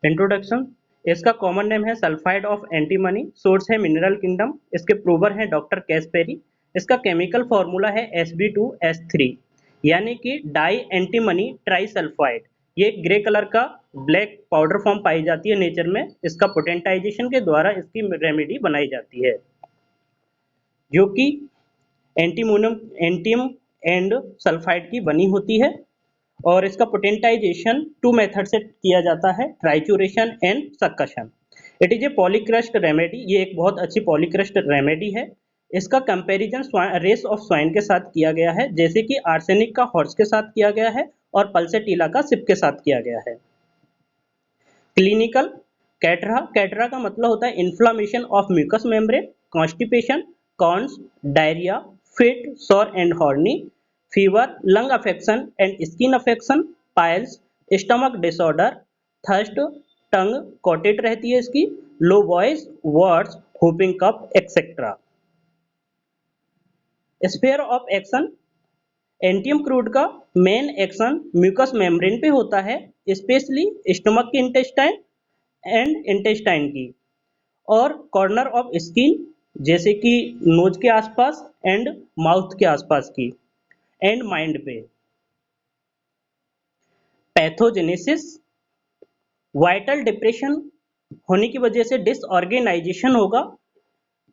Introduction. इसका common name है sulphide of antimony, source है मिनरल किंगडम, इसके प्रूवर हैं डॉक्टर कैसपेरी। इसका केमिकल फॉर्मूला है Sb2S3, यानी कि डाई एंटीमनी ट्राइसल्फाइड। ये ग्रे कलर का ब्लैक पाउडर फॉर्म पाई जाती है नेचर में। इसका पोटेंटाइजेशन के द्वारा इसकी रेमेडी बनाई जाती है, जो कि एंटीमोनियम एंटीम एंड सल्फाइड की बनी होती है। और इसका पोटेंटाइजेशन टू मेथड से किया जाता है, trituration and succussion. It is a polycrest remedy, ये एक बहुत अच्छी पॉलीक्रस्ट रेमेडी है। इसका कंपैरिजन रेस ऑफ स्वाइन के साथ किया गया है, जैसे कि आर्सेनिक का हॉर्स के साथ किया गया है और पल्सेटिला का सिप के साथ किया गया है। क्लिनिकल कैटरा, कैटरा का मतलब होता है inflammation of mucous membrane, constipation, cons, diarrhoea, fit, sore and horny, fever, lung affection and skin affection, piles, stomach disorder, thirst, tongue coated रहती है इसकी, low voice, warts, whooping cough etcetera. Sphere of action, antim crude का main action mucous membrane पे होता है, specially stomach के intestine and intestine की, और कॉर्नर ऑफ स्किन जैसे कि नोज के आसपास एंड माउथ के आसपास की, एंड माइंड पे। पैथोजेनेसिस, वाइटल डिप्रेशन होने की वजह से डिसऑर्गेनाइजेशन होगा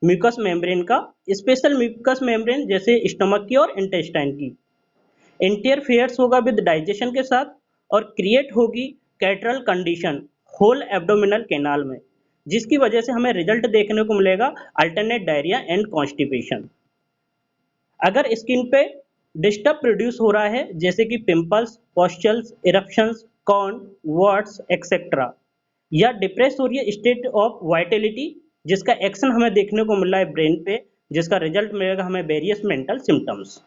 म्यूकस मेम्ब्रेन का, स्पेशल म्यूकस मेम्ब्रेन जैसे स्टमक की और इंटेस्टाइन की। इंटरफेयर्स होगा विद डाइजेशन के साथ और क्रिएट होगी catarrhal condition whole abdominal canal में, जिसकी वजह से हमें रिजल्ट देखने को मिलेगा अल्टरनेट डायरिया एंड कॉन्स्टिपेशन। अगर स्किन पे डिस्टर्ब प्रोड्यूस हो रहा है जैसे कि pimples, pustules, eruptions, corn, warts etcetera, या डिप्रेस हो रही है स्टेट ऑफ वाइटलिटी, जिसका एक्शन हमें देखने को मिल रहा है ब्रेन पे, जिसका रिजल्ट मिलेगा हमें वेरियस मेंटल सिम्टम्स।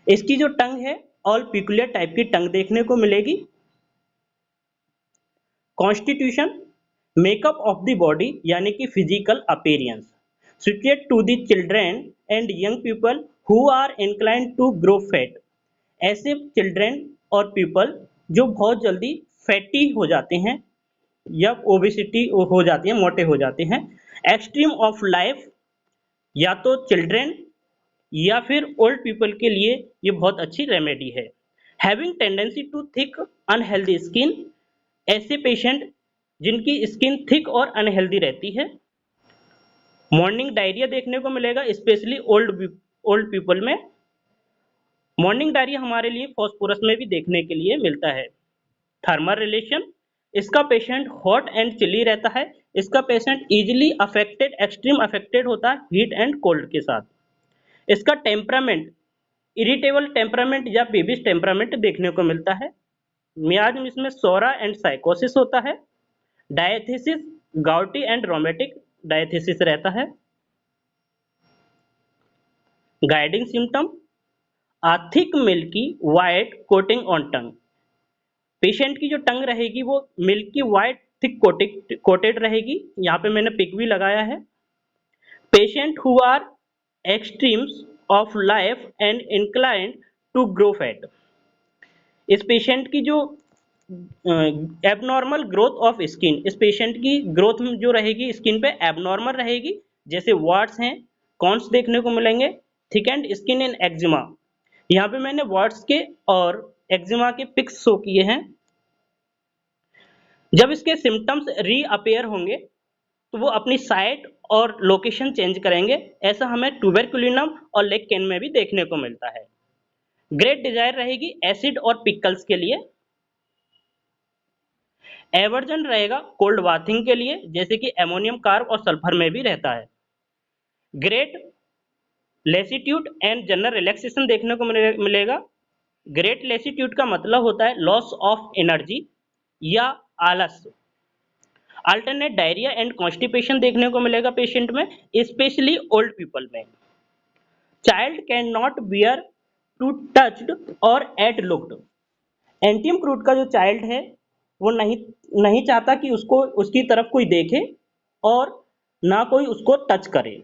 इसकी जो टंग है ऑल पिकुलियर टाइप की टंग देखने को मिलेगी। Constitution, makeup of the body यानी कि physical appearance, suited to the children and young people who are inclined to grow fat. ऐसे चिल्ड्रेन और पीपल जो बहुत जल्दी फैटी हो जाते हैं या ओबेसिटी हो जाती है, मोटे हो जाते हैं। एक्सट्रीम ऑफ लाइफ, या तो चिल्ड्रेन या फिर ओल्ड पीपल के लिए ये बहुत अच्छी रेमेडी है। Having tendency to thick unhealthy skin, ऐसे पेशेंट जिनकी स्किन थिक और अनहेल्दी रहती है। मॉर्निंग डायरिया देखने को मिलेगा स्पेशली ओल्ड पीपल में। मॉर्निंग डायरिया हमारे लिए फॉस्फोरस में भी देखने के लिए मिलता है। थर्मल रिलेशन, इसका पेशेंट हॉट एंड चिली रहता है। इसका patient easily affected, extreme affected होता है हीट एंड कोल्ड के साथ। इसका टेम्परामेंट इरिटेबल टेम्परामेंट या बेबिश टेम्परामेंट देखने को मिलता है। मियाज में इसमें सोरा एंड साइकोसिस होता है। Diathesis gouty and rheumatic diathesis रहता है। Guiding symptom, thick milky white coating on tongue, patient की जो टंग रहेगी वो मिल्की वाइट थिक कोटेड रहेगी। यहाँ पे मैंने पिक भी लगाया है। Patient who are extremes of life and inclined to grow fat, इस पेशेंट की जो एबनॉर्मल ग्रोथ ऑफ स्किन, इस पेशेंट की ग्रोथ जो रहेगी स्किन पे एबनॉर्मल रहेगी, जैसे वार्ड्स हैं, कॉन्स देखने को मिलेंगे, थिकेंड स्किन इन एक्जिमा। यहाँ पे मैंने वार्ड्स के और एक्जिमा के पिक्स शो किए हैं। जब इसके सिम्टम्स रीअपेयर होंगे तो वो अपनी साइट और लोकेशन चेंज करेंगे। ऐसा हमें ट्यूबरकुलिनम और लेग कैन में भी देखने को मिलता है। ग्रेट डिजायर रहेगी एसिड और पिकल्स के लिए। एवर्जन रहेगा कोल्ड बाथिंग के लिए, जैसे कि एमोनियम कार्ब और सल्फर में भी रहता है। ग्रेट लेसिट्यूड एंड जनरल रिलैक्सेशन देखने को मिलेगा। ग्रेट लेसिट्यूड का मतलब होता है लॉस ऑफ एनर्जी या आलस। अल्टरनेट डायरिया एंड कॉन्स्टिपेशन देखने को मिलेगा पेशेंट में, स्पेशली ओल्ड पीपल में। Child can not bear to touched और एट लुक्ड, एंटियम क्रूड का जो चाइल्ड है वो नहीं चाहता कि उसको उसकी तरफ कोई देखे और ना कोई उसको टच करे।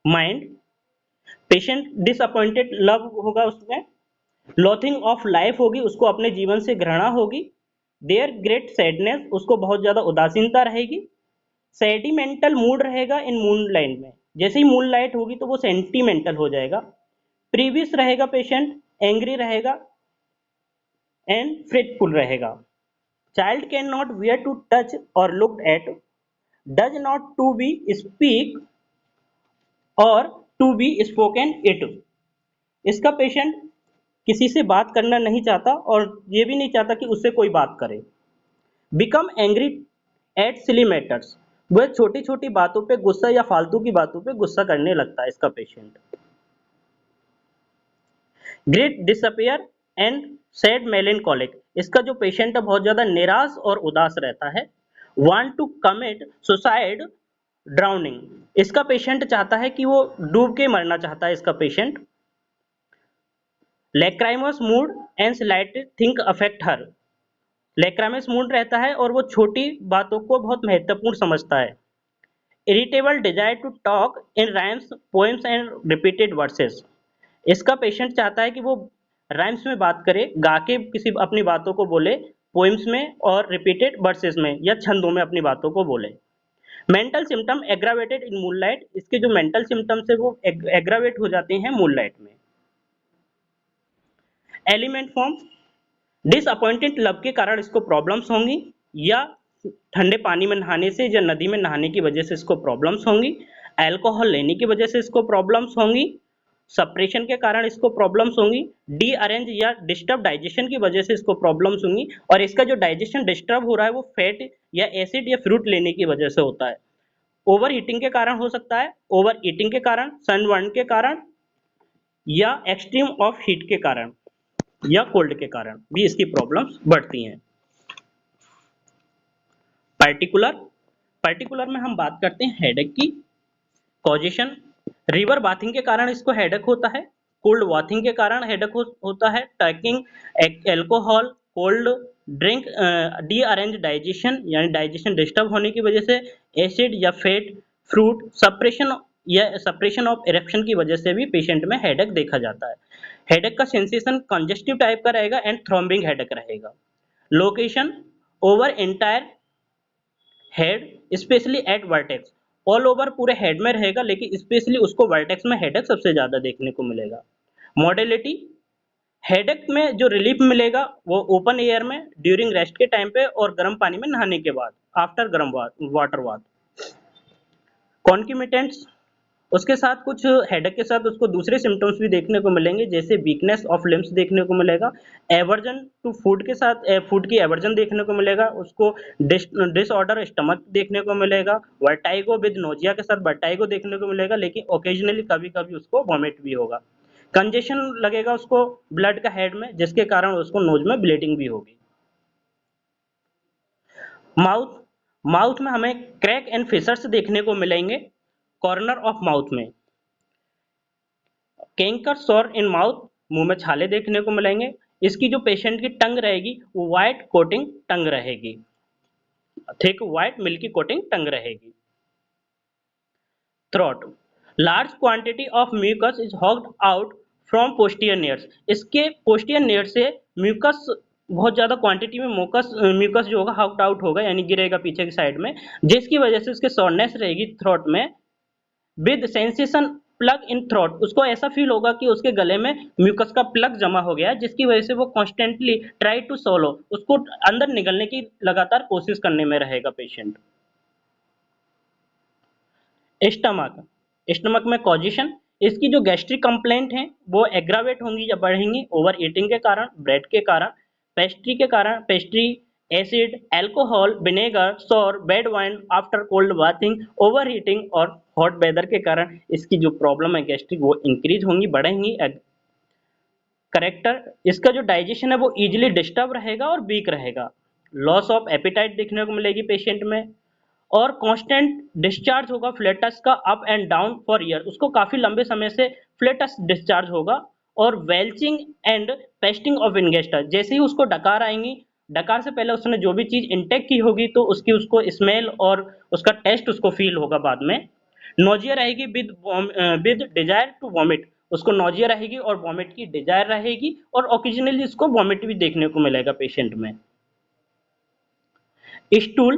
माइंड, पेशेंट डिसअपॉइंटेड लव होगा उसमें। लॉथिंग ऑफ लाइफ होगी, उसको अपने जीवन से घृणा होगी। देयर ग्रेट सैडनेस, उसको बहुत ज़्यादा उदासीनता रहेगी। सेंटिमेंटल मूड रहेगा इन मूनलाइट में, जैसे ही मूनलाइट होगी तो वो सेंटिमेंटल हो जाएगा। प्रीवियस रहेगा पेशेंट, एंग्री रहेगा एंड फ्रेटफुल रहेगा। Child can not bear to touch और look at, does not to be speak और टू बी स्पोकन इट। इसका पेशेंट किसी से बात करना नहीं चाहता और ये भी नहीं चाहता कि उससे कोई बात करे। Become angry at silly matters, वह छोटी छोटी बातों पे गुस्सा या फालतू की बातों पे गुस्सा करने लगता है इसका patient. Great disappear and sad मेलेनकोलिक, इसका जो पेशेंट है बहुत ज्यादा निराश और उदास रहता है। Want to commit suicide drowning, इसका पेशेंट चाहता है कि वो डूब के मरना चाहता है इसका patient. Lachrymose mood and slight think affect her, lachrymose mood रहता है और वो छोटी बातों को बहुत महत्वपूर्ण समझता है। Irritable desire to talk in rhymes poems and repeated verses, इसका पेशेंट चाहता है कि वो राइम्स में बात करे, गा के किसी अपनी बातों को बोले, पोएम्स में और रिपीटेड वर्सेस में या छंदों में अपनी बातों को बोले। मेंटल सिम्टम एग्रावेटेड इन मूनलाइट, इसके जो मेंटल सिम्टम्स है वो एग्रावेट हो जाते हैं मूनलाइट में। एलिमेंट फॉर्म, डिसअपॉइंटेड लव के कारण इसको प्रॉब्लम्स होंगी, या ठंडे पानी में नहाने से या नदी में नहाने की वजह से इसको प्रॉब्लम्स होंगी। अल्कोहल लेने की वजह से इसको प्रॉब्लम्स होंगी। सप्रेशन के कारण इसको प्रॉब्लम्स होंगी। डी अरेंज या डिस्टर्ब डाइजेशन की वजह से इसको प्रॉब्लम्स होंगी। और इसका जो डाइजेशन डिस्टर्ब हो रहा है वो फैट या एसिड या फ्रूट लेने की वजह से होता है। ओवर ईटिंग के कारण हो सकता है, ओवर ईटिंग के कारण, सनबर्न के कारण, या एक्सट्रीम ऑफ हीट के कारण या कोल्ड के कारण भी इसकी प्रॉब्लम्स बढ़ती हैं। पर्टिकुलर, पर्टिकुलर में हम बात करते हैं हेडेक की। कॉजेशन, रिवर बाथिंग के कारण इसको हेडेक होता है। कोल्ड बाथिंग के कारण हेडेक होता है। Tacking alcohol, cold drink, D arrange digestion यानी डाइजेशन डिस्टर्ब होने की वजह से, एसिड या फैट, फ्रूट, सप्रेशन या सप्रेशन ऑफ इरेक्शन की वजह से भी पेशेंट में हेडेक देखा जाता है। हेडेक का सेंसेशन कंजेस्टिव टाइप का रहेगा एंड थ्रोम्बिंग हेडेक रहेगा। Location, over entire head specially eight vertex, all over पूरे हेड में रहेगा लेकिन स्पेशली उसको वर्टेक्स में हेडेक सबसे ज्यादा देखने को मिलेगा। मॉडेलिटी, हेडेक में जो रिलीफ मिलेगा वो ओपन एयर में ड्यूरिंग रेस्ट के टाइम पे और गर्म पानी में नहाने के बाद, आफ्टर गर्म वाटर बाथ। कॉन्क्यूमिटेंट्स, उसके साथ कुछ हेडेक के साथ उसको दूसरे सिम्टम्स भी देखने को मिलेंगे, जैसे वीकनेस ऑफ लिम्स देखने को मिलेगा। एवर्जन टू फूड के साथ फूड की एवर्जन देखने को मिलेगा उसको। डिसऑर्डर स्टमक देखने को मिलेगा। वर्टाइगो विद नोजिया के साथ वर्टाइगो देखने को मिलेगा, लेकिन ओकेजनली कभी कभी उसको वॉमिट भी होगा। कंजेशन लगेगा उसको ब्लड का हेड में, जिसके कारण उसको नोज में ब्लीडिंग भी होगी। माउथ, माउथ में हमें क्रैक एंड फिशर्स देखने को मिलेंगे कॉर्नर ऑफ माउथ में। कैंकर सोर इन माउथ, मुंह में छाले देखने को मिलेंगे। इसकी जो पेशेंट की टंग रहेगी वो व्हाइट कोटिंग टंग रहेगी, thick white milky coating tongue रहेगी। Throat, large quantity of mucus is hawked out from posterior nares, इसके पोस्टियर नेयर से म्यूकस बहुत ज्यादा क्वांटिटी में म्यूकस जो होगा हॉक्ड आउट होगा यानी गिरेगा पीछे की साइड में, जिसकी वजह से उसके सोरनेस रहेगी थ्रोट में। With sensation plug in throat, उसको ऐसा फील होगा कि उसके गले में म्यूकस का प्लग जमा हो गया है, जिसकी वजह से वो कॉन्स्टेंटली ट्राई टू सोलो, उसको अंदर निगलने की लगातार कोशिश करने में रहेगा पेशेंट। स्टमक, स्टमक में कॉजिशन, इसकी जो गैस्ट्रिक कंप्लेंट है वो एग्रावेट होंगी या बढ़ेंगी ओवर ईटिंग के कारण, ब्रेड के कारण, पेस्ट्री के कारण, पेस्ट्री, एसिड, अल्कोहल, विनेगर, सौर, bed wine after cold bathing, over heating और हॉट वेदर के कारण इसकी जो प्रॉब्लम है गैस्ट्रिक वो इंक्रीज होंगी, बढ़ेंगी। करेक्टर, इसका जो डाइजेशन है वो इजीली डिस्टर्ब रहेगा और वीक रहेगा। लॉस ऑफ एपिटाइट देखने को मिलेगी पेशेंट में। और कांस्टेंट डिस्चार्ज होगा फ्लेटस का up and down for year, उसको काफी लंबे समय से फ्लेटस डिस्चार्ज होगा। और वेल्चिंग एंड पेस्टिंग ऑफ इंगेस्टर, जैसे ही उसको डकार आएंगी, डकार से पहले उसने जो भी चीज इंटेक की होगी तो उसकी उसको स्मेल और उसका टेस्ट उसको फील होगा बाद में। नोजिया रहेगी विद डिजायर टू वॉमिट, उसको नोजिया रहेगी और वॉमिट की डिजायर रहेगी और ओकेजनली इसको वॉमिट भी देखने को मिलेगा पेशेंट में। स्टूल,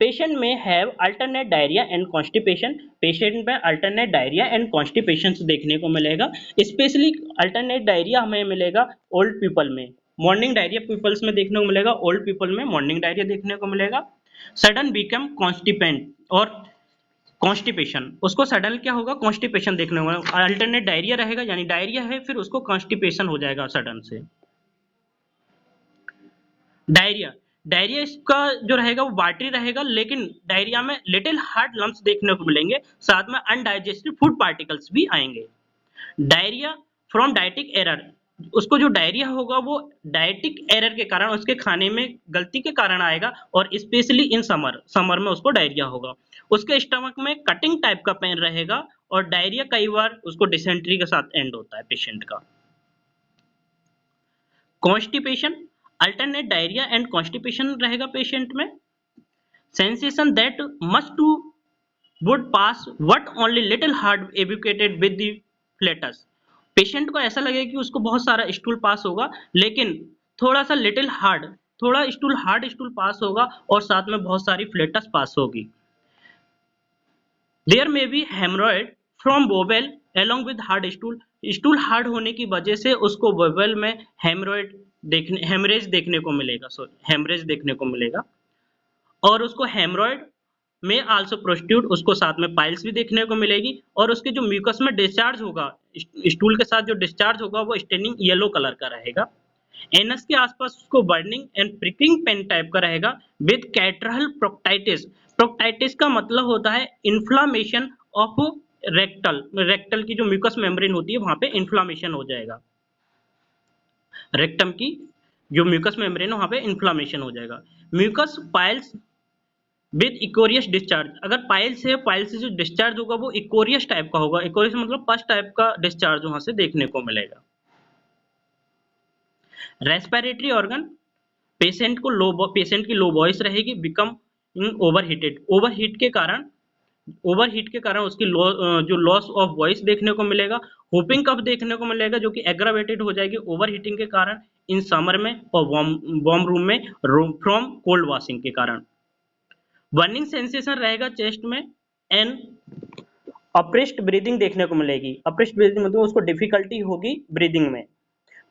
पेशेंट में have alternate diarrhoea and constipation, patient में अल्टरनेट डायरिया एंड कॉन्स्टिपेशन देखने को मिलेगा। स्पेशली अल्टरनेट डायरिया हमें मिलेगा ओल्ड पीपल में, मॉर्निंग डायरिया पीपल्स में देखने को मिलेगा, ओल्ड पीपल में मॉर्निंग डायरिया देखने को मिलेगा। सडन बिकम कॉन्स्टिपेंट और कॉन्स्टिपेशन, उसको सडन क्या होगा, कॉन्स्टिपेशन देखने को मिलेगा। अल्टरनेट डायरिया रहेगा यानी डायरिया है फिर उसको कॉन्स्टिपेशन हो जाएगा सडन से। डायरिया, डायरिया इसका जो रहेगा वो वाटरी रहेगा लेकिन डायरिया में लिटिल हार्ड लम्प्स देखने को मिलेंगे, साथ में अनडाइजेस्टेड फूड पार्टिकल्स भी आएंगे। डायरिया फ्रॉम डाइटिक एरर, उसको जो डायरिया होगा वो डाइटिक एरर के कारण, उसके खाने में गलती के कारण आएगा और स्पेशली इन समर, समर में उसको डायरिया होगा। उसके स्टमक में कटिंग टाइप का पेन रहेगा और डायरिया कई बार उसको डिसेंट्री के साथ एंड होता है पेशेंट का। Constipation, alternate diarrhoea and constipation रहेगा पेशेंट में। Sensation that must to would pass but only little hard evacuated with the flatus, patient को ऐसा लगेगा कि उसको बहुत सारा स्टूल पास होगा लेकिन थोड़ा सा लिटिल हार्ड, थोड़ा स्टूल हार्ड स्टूल पास होगा और साथ में बहुत सारी फ्लेटस पास होगी। There may be haemorrhoid from bowel along with hard stool, stool hard होने की वजह से उसको बोवेल में हेमरॉइड देखने, हेमरेज देखने को मिलेगा, सॉरी हेमरेज देखने को मिलेगा। और उसको हेमरॉइड में आल्सो प्रोस्टिट्यूट, उसको साथ में पाइल्स भी देखने को मिलेगी और उसके जो म्यूकस में डिस्चार्ज होगा, स्टूल के साथ जो डिस्चार्ज होगा वो स्टेनिंग येलो कलर का रहेगा। एनस के आसपास उसको burning and pricking pain type का रहेगा विद कैटरल प्रोक्टाइटिस, प्रोक्टाइटिस का मतलब होता है इन्फ्लामेशन ऑफ रेक्टल, रेक्टल की जो म्यूकस मेम्ब्रेन होती है वहां पे इन्फ्लामेशन हो जाएगा, रेक्टम की जो म्यूकस मेम्ब्रेन है वहां पे इन्फ्लामेशन हो जाएगा। म्यूकस पाइल्स विद इकोरियस डिस्चार्ज, अगर पाइल्स है, पाइल्स से जो डिस्चार्ज होगा वो इकोरियस टाइप का होगा, इकोरियस मतलब पस टाइप का डिस्चार्ज वहां से देखने को मिलेगा। रेस्पिरेटरी ऑर्गन, पेशेंट को लो, पेशेंट की लो वॉइस रहेगी, बिकम ओवरहीटेड, ओवरहीट के कारण, ओवरहीट के कारण उसकी जो लॉस ऑफ वॉइस देखने को मिलेगा। होपिंग कफ देखने को मिलेगा जो कि एग्रावेटेड हो जाएगी ओवरहीटिंग के कारण इन समर में और वार्म रूम में फ्रॉम कोल्ड वॉशिंग के कारण। बर्निंग सेंसेशन रहेगा चेस्ट में एंड अप्रेस्ड ब्रीदिंग देखने को मिलेगी, अप्रेस्ड ब्रीदिंग मतलब उसको डिफिकल्टी होगी ब्रीदिंग में।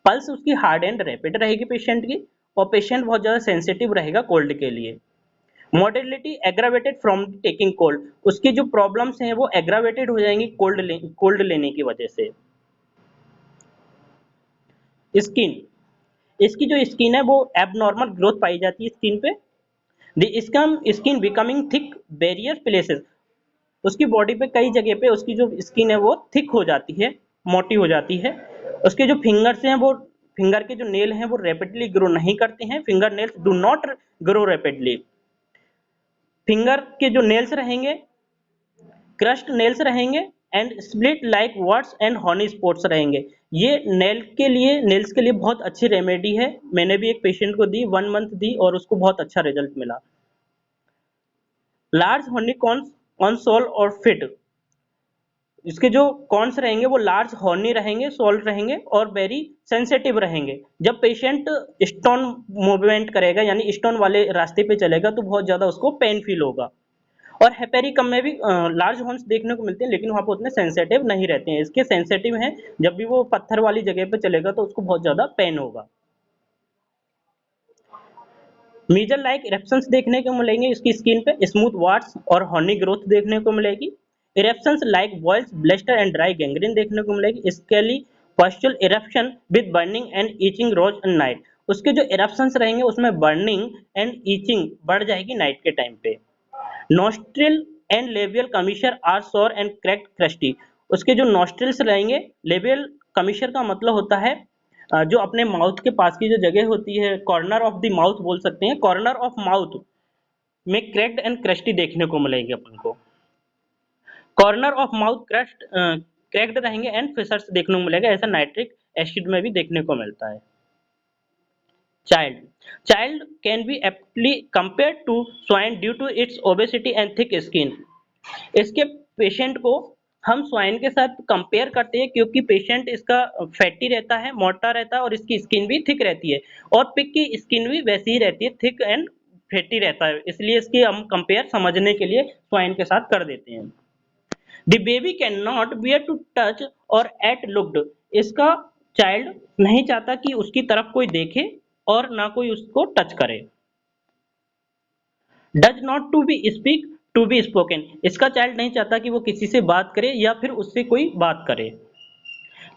पल्स उसकी हार्ड एंड रैपिड रहेगी पेशेंट की और पेशेंट बहुत ज़्यादा सेंसिटिव रहेगा कोल्ड के लिए। Mortality aggravated from taking cold, उसकी जो प्रॉब्लम्स हैं वो एग्रावेटेड हो जाएंगी कोल्ड लेने की वजह से। स्किन, इसकी जो स्किन है वो एबनॉर्मल ग्रोथ पाई जाती है स्किन पे। The skin becoming thick various places, उसकी बॉडी पे कई जगह पे उसकी जो स्किन है वो थिक हो जाती है, मोटी हो जाती है। उसके जो फिंगर्स हैं वो, फिंगर के जो नेल हैं वो रैपिडली ग्रो नहीं करते हैं, finger nails do not grow rapidly. Finger के जो नेल्स रहेंगे क्रस्ट नेल्स रहेंगे and split like words and horny spots रहेंगे। ये नेल्स के लिए बहुत अच्छी रेमेडी है, मैंने भी एक पेशेंट को दी, 1 मंथ दी और उसको बहुत अच्छा रिजल्ट मिला। Large horny corns on sole और फिट, इसके जो कॉन्स रहेंगे वो लार्ज हॉर्नी रहेंगे, सोल्ड रहेंगे और वेरी सेंसिटिव रहेंगे। जब पेशेंट स्टोन मूवमेंट करेगा यानी स्टोन वाले रास्ते पे चलेगा तो बहुत ज़्यादा उसको पेन फील होगा। और हेपेरिकम में भी लार्ज हॉर्न्स देखने को मिलते हैं लेकिन वहाँ पे उतने सेंसिटिव नहीं रहते हैं, इसके सेंसिटिव हैं, जब भी वो पत्थर वाली जगह पे चलेगा तो उसको बहुत ज़्यादा पेन होगा। मीजल लाइक इरेप्शंस देखने को मिलेंगे इसकी स्किन पे, स्मूथ वार्ड्स और हॉर्नी ग्रोथ देखने को मिलेगी। Eruptions like boils, blister and dry gangrene देखने को मिलेगी। Scaly pustule eruption with burning and itching रोज एंड नाइट, उसके जो इरेप्शंस रहेंगे उसमें बर्निंग एंड ईचिंग बढ़ जाएगी नाइट के टाइम पे। नोस्ट्रिल एंड लेबियल कमीशर आर सोर एंड क्रैक्ड क्रस्टी, उसके जो नोस्ट्रिल्स रहेंगे, लेबियल कमीशर का मतलब होता है जो अपने माउथ के पास की जो जगह होती है, कॉर्नर ऑफ द माउथ बोल सकते हैं, कॉर्नर ऑफ माउथ में क्रैक्ड एंड क्रस्टी देखने को मिलेगी अपन को। कॉर्नर ऑफ माउथ क्रैक्ड रहेंगे एंड फिशर्स देखने को मिलेगा, ऐसा नाइट्रिक एसिड में भी देखने को मिलता है। Child, child can be aptly compared to swine due to its obesity and thick skin, इसके पेशेंट को हम स्वाइन के साथ कंपेयर करते हैं क्योंकि पेशेंट इसका फैटी रहता है, मोटा रहता है और इसकी स्किन भी थिक रहती है और पिग की स्किन भी वैसी ही रहती है, थिक एंड फैटी रहता है, इसलिए इसकी हम कंपेयर समझने के लिए स्वाइन के साथ कर देते हैं। The baby can not bear to touch और एट लुक्ड, इसका चाइल्ड नहीं चाहता कि उसकी तरफ कोई देखे और ना कोई उसको टच करे। Does not to be speak to be spoken, इसका चाइल्ड नहीं चाहता कि वो किसी से बात करे या फिर उससे कोई बात करे।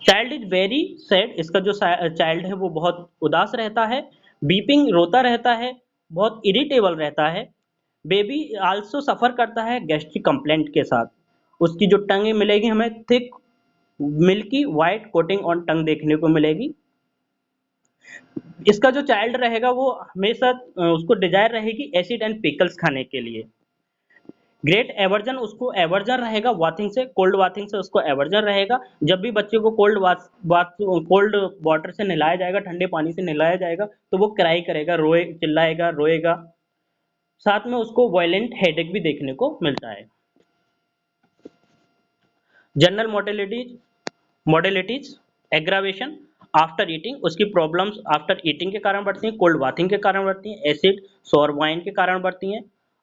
चाइल्ड इज वेरी सैड, इसका जो चाइल्ड है वो बहुत उदास रहता है। बीपिंग, रोता रहता है, बहुत इरिटेबल रहता है। बेबी आल्सो सफर करता है गैस्ट्रिक कंप्लेंट के साथ, उसकी जो टंग मिलेगी हमें thick milky white coating on tongue देखने को मिलेगी। इसका जो चाइल्ड रहेगा वो हमेशा उसको डिजायर रहेगी एसिड एंड पिकल्स खाने के लिए। ग्रेट एवर्जन, उसको एवर्जन रहेगा वाथिंग से, कोल्ड वाथिंग से उसको एवर्जन रहेगा। जब भी बच्चे को कोल्ड वाटर से नहलाया जाएगा, ठंडे पानी से नहलाया जाएगा, तो वो क्राई करेगा, रोए, चिल्लाएगा, रोएगा। साथ में उसको वायलेंट हेडेक भी देखने को मिलता है। General modalities aggravation after eating, उसकी प्रॉब्लम्स आफ्टर ईटिंग के कारण बढ़ती हैं, कोल्ड बाथिंग के कारण बढ़ती हैं, एसिड सोर वाइन के कारण बढ़ती हैं,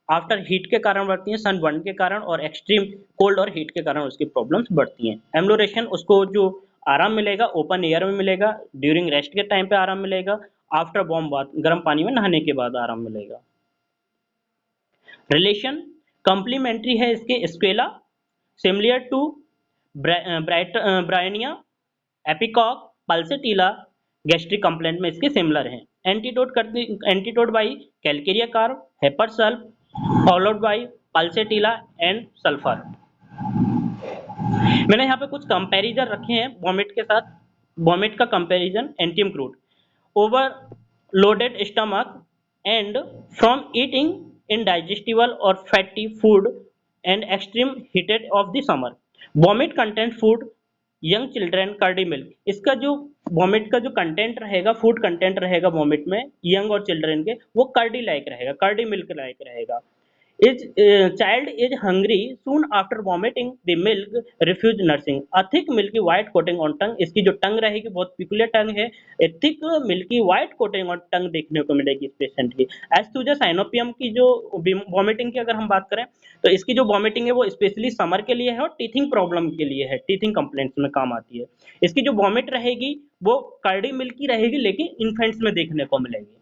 आफ्टर हीट के कारण बढ़ती हैं, सनबर्न के कारण और एक्सट्रीम कोल्ड और हीट के कारण उसकी प्रॉब्लम्स बढ़ती हैं। एम्लोरेशन, उसको जो आराम मिलेगा ओपन एयर में मिलेगा, ड्यूरिंग रेस्ट के टाइम पे आराम मिलेगा, आफ्टर वार्म बाथ, गर्म पानी में नहाने के बाद आराम मिलेगा। रिलेशन कॉम्प्लीमेंट्री है इसके स्केला, similar to bryonia, ipecac, pulsatilla, gastric complaint में इसके सिमिलर हैं। Antidote by calcarea carb, hepar sulph followed by pulsatilla and sulphur. मैंने यहाँ पे कुछ कंपैरिजन रखे हैं वॉमिट के साथ। वॉमिट का comparison, एंटीम crude, overloaded stomach and from eating indigestible or fatty food and extreme heated of the summer। vomit content food young children curdy milk, इसका जो वॉमिट का जो कंटेंट रहेगा, फूड कंटेंट रहेगा वॉमिट में यंग और children के, वो कर्डी लाइक रहेगा, कर्डी मिल्क लाइक रहेगा। Is child is hungry soon after vomiting the milk refuse nursing, a thick milky white coating on tongue, इसकी जो टंग रहेगी बहुत पिकुलियर टंग है, thick milky white coating on tongue देखने को मिलेगी इस पेशेंट की। एस्थुजा साइनोपियम की जो वॉमिटिंग की अगर हम बात करें तो इसकी जो वॉमिटिंग है वो स्पेशली समर के लिए है और टीथिंग प्रॉब्लम के लिए है, टीथिंग कंप्लेंट्स में काम आती है। इसकी जो वॉमिट रहेगी वो कार्डी मिल्की रहेगी लेकिन इन्फेंट्स में देखने को मिलेगी।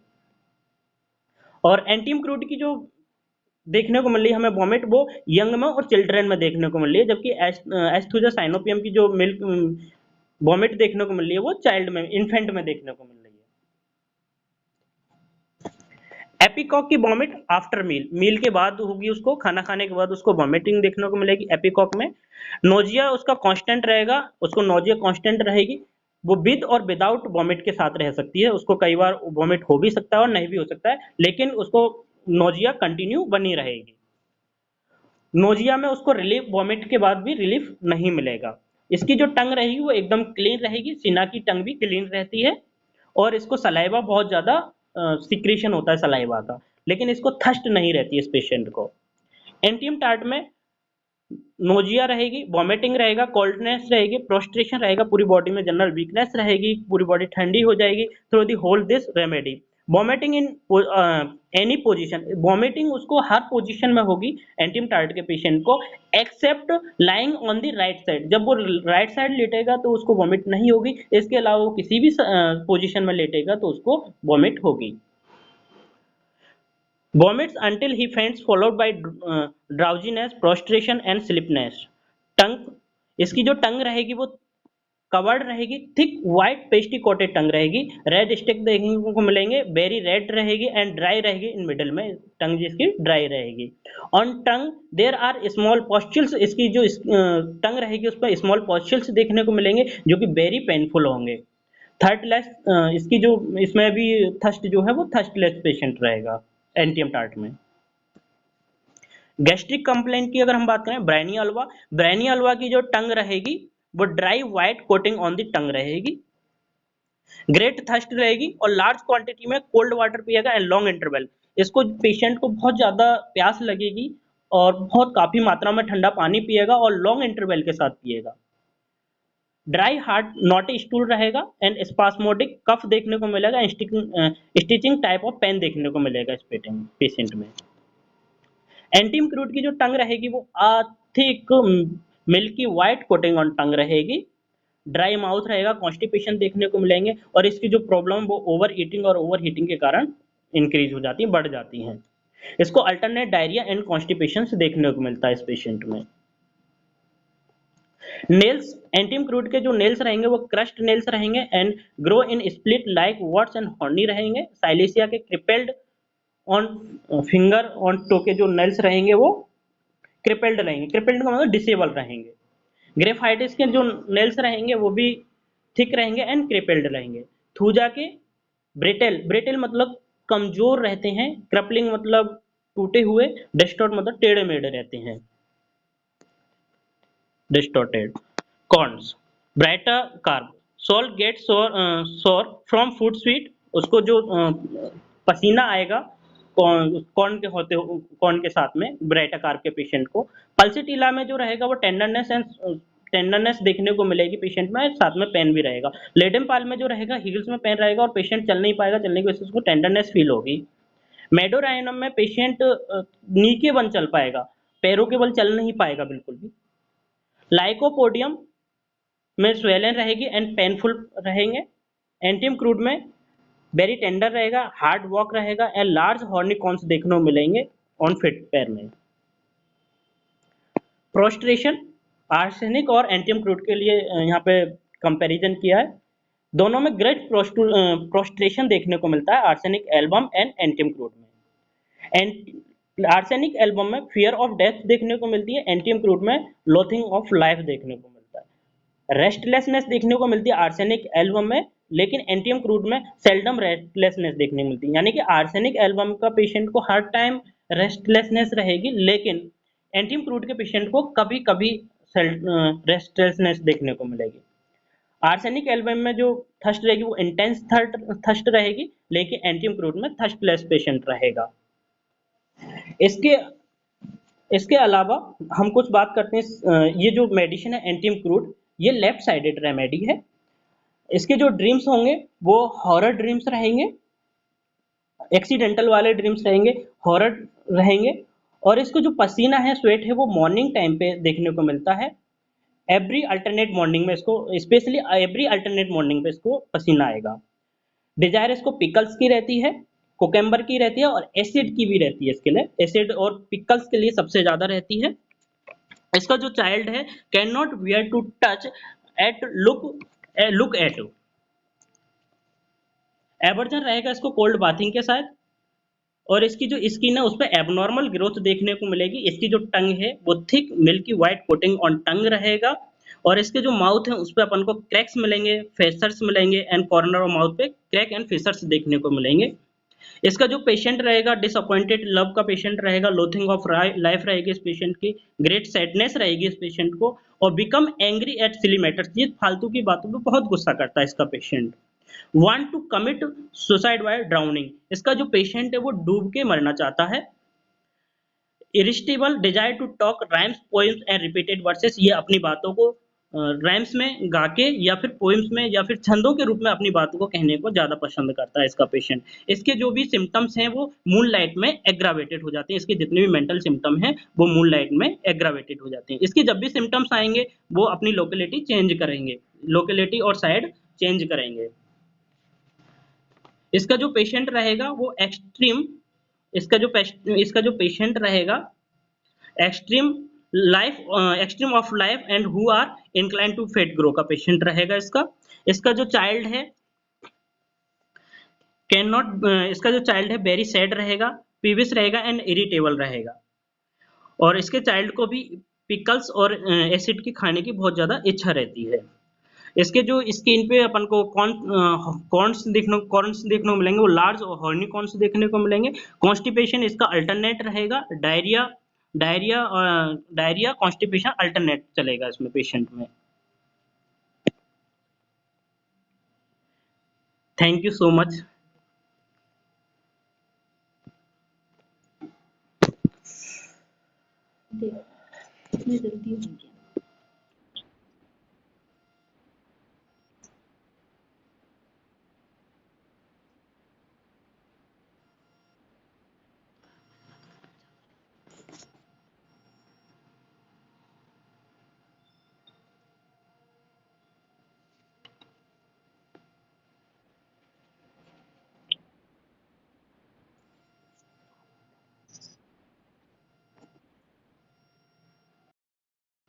और एंटीम क्रूड की जो देखने को मिल रही है हमें वॉमिट, वो यंग में और चिल्ड्रन में देखने को मिल रही है, जबकि एस्थुजा साइनोपियम की जो मिल्क वॉमिट देखने को मिल रही है वो चाइल्ड में, इन्फेंट में देखने को मिल रही है। एपिकॉक की वॉमिट आफ्टर मील, मील के बाद होगी, उसको खाना खाने के बाद उसको वॉमिटिंग देखने को मिलेगी एपिकॉक में। नोजिया उसका कांस्टेंट रहेगा, उसको नोजिया कांस्टेंट रहेगी, वो विद और विदाउट वॉमिट के साथ रह सकती है, उसको कई बार वॉमिट हो भी सकता है और नहीं भी हो सकता है, लेकिन उसको नोजिया कंटिन्यू बनी रहेगी। नोजिया में उसको रिलीफ, वॉमिट के बाद भी रिलीफ नहीं मिलेगा। इसकी जो टंग रहेगी वो एकदम क्लीन रहेगी, सिना की टंग भी क्लीन रहती है और इसको सलाइवा बहुत ज़्यादा सिक्रीशन होता है सलाइवा का, लेकिन इसको थर्स्ट नहीं रहती है इस पेशेंट को। एंटीम टार्ट में नोजिया रहेगी, वॉमिटिंग रहेगा, कोल्डनेस रहेगी, प्रोस्ट्रेशन रहेगा, पूरी बॉडी में जनरल वीकनेस रहेगी, पूरी बॉडी ठंडी हो जाएगी through the whole this remedy. Vomiting in any position, vomiting उसको हर पोजीशन में होगी एंटीम टार्ट के पेशेंट को, except lying on the right side, जब वो राइट साइड लेटेगा तो उसको वॉमिट नहीं होगी, इसके अलावा वो किसी भी पोजीशन में लेटेगा तो उसको वॉमिट होगी। Vomits until he faints followed by drowsiness, prostration and sleepiness। टंग, इसकी जो टंग रहेगी वो कवर्ड रहेगी, thick white pasty coated tongue रहेगी, रेड स्टिक देखने को मिलेंगे, वेरी रेड रहेगी एंड ड्राई रहेगी इन मिडल में, टंग जिसकी ड्राई रहेगी। On tongue there are small pustules, इसकी जो टंग रहेगी उस पर स्मॉल पॉस्चुल्स देखने को मिलेंगे जो कि वेरी पेनफुल होंगे। थर्स्टलेस, इसकी जो इसमें भी थर्स्ट जो है वो थर्स्टलेस पेशेंट रहेगा एंटीएम टार्ट में। गैस्ट्रिक कंप्लेंट की अगर हम बात करें, ब्रायनी अल्वा की जो टंग रहेगी वो dry white coating on the tongue रहेगी, ग्रेट थर्स्ट रहेगी और लार्ज क्वांटिटी में कोल्ड वाटर पिएगा एंड लॉन्ग इंटरवल, इसको पेशेंट को बहुत ज्यादा प्यास लगेगी और बहुत काफी मात्रा में ठंडा पानी पिएगा और लॉन्ग इंटरवल के साथ पिएगा। ड्राई हार्ट नॉटी स्टूल रहेगा एंड स्पास्मोडिक कफ देखने को मिलेगा, स्टिचिंग टाइप ऑफ पेन देखने को मिलेगा इस पेशेंट में। एंटीम क्रूड की जो टंग रहेगी वो thick milky white coating on टंग रहेगी, ड्राई माउथ रहेगा, कॉन्स्टिपेशन देखने को मिलेंगे और इसकी जो प्रॉब्लम वो ओवर ईटिंग और ओवर हीटिंग के कारण इंक्रीज हो जाती है, बढ़ जाती हैं। इसको अल्टरनेट डायरिया एंड कॉन्स्टिपेशन देखने को मिलता है इस पेशेंट में। नेल्स, एंटीम क्रूड के जो नेल्स रहेंगे वो क्रस्ट नेल्स रहेंगे and grow in split like words and horny रहेंगे। साइलेसिया के क्रिपेल्ड ऑन फिंगर ऑन टो के जो नेल्स रहेंगे वो क्रिपेल्ड रहेंगे, क्रिपेल्ड का मतलब डिसेबल रहेंगे। ग्रेफाइटिस के जो नेल्स रहेंगे वो भी थिक रहेंगे एंड क्रिपेल्ड रहेंगे। थूजा के ब्रिटेल, ब्रिटेल मतलब कमजोर रहते हैं, क्रपलिंग मतलब टूटे हुए, डिस्टॉर्ट मतलब टेढ़े मेढ़े रहते हैं, distorted. Corns, baryta carb, salt get sore from food sweet, उसको जो पसीना आएगा कॉर्न के होते कॉर्न के साथ में ब्राइटा कार्ब के पेशेंट को। पल्सिटिला में जो रहेगा वो टेंडरनेस देखने को मिलेगी पेशेंट में, साथ में पेन भी रहेगा। लेडन पाल में जो रहेगा हील्स में पेन रहेगा और पेशेंट चल नहीं पाएगा, चलने की वजह से उसको टेंडरनेस फील होगी। मेडोराइनम में पेशेंट नी के बल चल पाएगा, पैरों के बल चल नहीं पाएगा बिल्कुल भी। लाइकोपोडियम में स्वेलन रहेगी एंड पेनफुल रहेंगे। एंटीम क्रूड में वेरी टेंडर रहेगा, हार्ड वॉक रहेगा एंड लार्ज हॉर्नी कॉन्स देखने को मिलेंगे ऑन फिट पैर में। प्रोस्ट्रेशन, आर्सेनिक और एंटीम क्रूड के लिए यहाँ पे कंपैरिजन किया है। दोनों में ग्रेट प्रोस्ट्रेशन देखने को मिलता है आर्सेनिक एल्बम एंड एंटीम क्रूड में। एंड आर्सेनिक एल्बम में फियर ऑफ डेथ देखने को मिलती है, एंटीम क्रूड में लोथिंग ऑफ लाइफ देखने को मिलता है। रेस्टलेसनेस देखने को मिलती है आर्सेनिक एल्बम में, लेकिन एंटीम क्रूड में सेल्डम रेस्टलेसनेस देखने को मिलती है। यानी कि आर्सेनिक एल्बम का पेशेंट को हर टाइम रेस्टलेसनेस रहेगी, लेकिन एंटीम क्रूड के पेशेंट को कभी कभी रेस्टलेसनेस देखने को मिलेगी। आर्सेनिक एल्बम में जो थर्स्ट रहेगी वो इंटेंस थर्स्ट रहेगी, लेकिन एंटीम क्रूड में थर्स्टलेस पेशेंट रहेगा। इसके इसके अलावा हम कुछ बात करते हैं, ये जो मेडिसिन है एंटीम क्रूड, ये लेफ्ट साइडेड रेमेडी है। इसके जो ड्रीम्स होंगे वो हॉरर ड्रीम्स रहेंगे, एक्सीडेंटल वाले ड्रीम्स रहेंगे, हॉरर रहेंगे। और इसको जो पसीना है, स्वेट है, वो मॉर्निंग टाइम पे देखने को मिलता है। एवरी अल्टरनेट मॉर्निंग में इसको, स्पेशली एवरी अल्टरनेट मॉर्निंग पे इसको पसीना आएगा। डिजायर इसको पिकल्स की रहती है, कोकेम्बर की रहती है और एसिड की भी रहती है। इसके लिए एसिड और पिकल्स के लिए सबसे ज्यादा रहती है। इसका जो चाइल्ड है can not bear to touch at look at, aversion रहेगा इसको कोल्ड बाथिंग के साथ। और इसकी जो स्किन है उस पर एबनॉर्मल ग्रोथ देखने को मिलेगी। इसकी जो टंग है वो thick milky white coating on टंग रहेगा और इसके जो माउथ है उस पर अपन को क्रैक्स मिलेंगे, फेसर्स मिलेंगे एंड कॉर्नर ऑफ माउथ पे क्रैक एंड फेसर्स देखने को मिलेंगे। इसका जो पेशेंट रहेगा डिसअपॉइंटेड लव का पेशेंट रहेगा, लोथिंग ऑफ लाइफ रहेगी इस पेशेंट की, ग्रेट सैडनेस रहेगी इस पेशेंट को और become angry at silly matters, ये फालतू की बातों पे बहुत गुस्सा करता है इसका पेशेंट। Want to commit suicide by drowning, इसका जो पेशेंट है वो डूब के मरना चाहता है। Irresistible desire to talk rhymes poems and repeated verses, ये अपनी बातों को राइम्स में गा के या फिर पोएम्स में या फिर छंदों के रूप में अपनी बातों को कहने को ज्यादा पसंद करता है इसका पेशेंट। इसके जो भी सिम्टम्स हैं वो मून लाइट में एग्रावेटेड हो जाते हैं। इसके जितने भी मेंटल सिम्टम हैं वो मून लाइट में एग्रावेटेड हो जाते हैं। इसके जब भी सिम्टम्स आएंगे वो अपनी लोकेलिटी चेंज करेंगे, लोकेलिटी और साइड चेंज करेंगे। इसका जो पेशेंट रहेगा वो एक्सट्रीम, इसका जो पेशेंट रहेगा extreme extreme of life and who are incline to fat grow का पेशेंट रहेगा इसका। इसका जो चाइल्ड है कैन नॉट, इसका जो चाइल्ड है वेरी सैड रहेगा, पीविस रहेगा एंड इरिटेबल रहेगा। और इसके चाइल्ड को भी पिकल्स और एसिड की खाने की बहुत ज्यादा इच्छा रहती है। इसके जो स्किन पे अपन को कॉर्न्स देखने को मिलेंगे, वो लार्ज और हॉर्नी कॉर्न्स देखने को मिलेंगे। कॉन्स्टिपेशन इसका अल्टरनेट रहेगा, diarrhoea diarrhoea diarrhoea constipation alternate चलेगा इसमें पेशेंट में। Thank you so much. देख इसमें जल्दी होगी।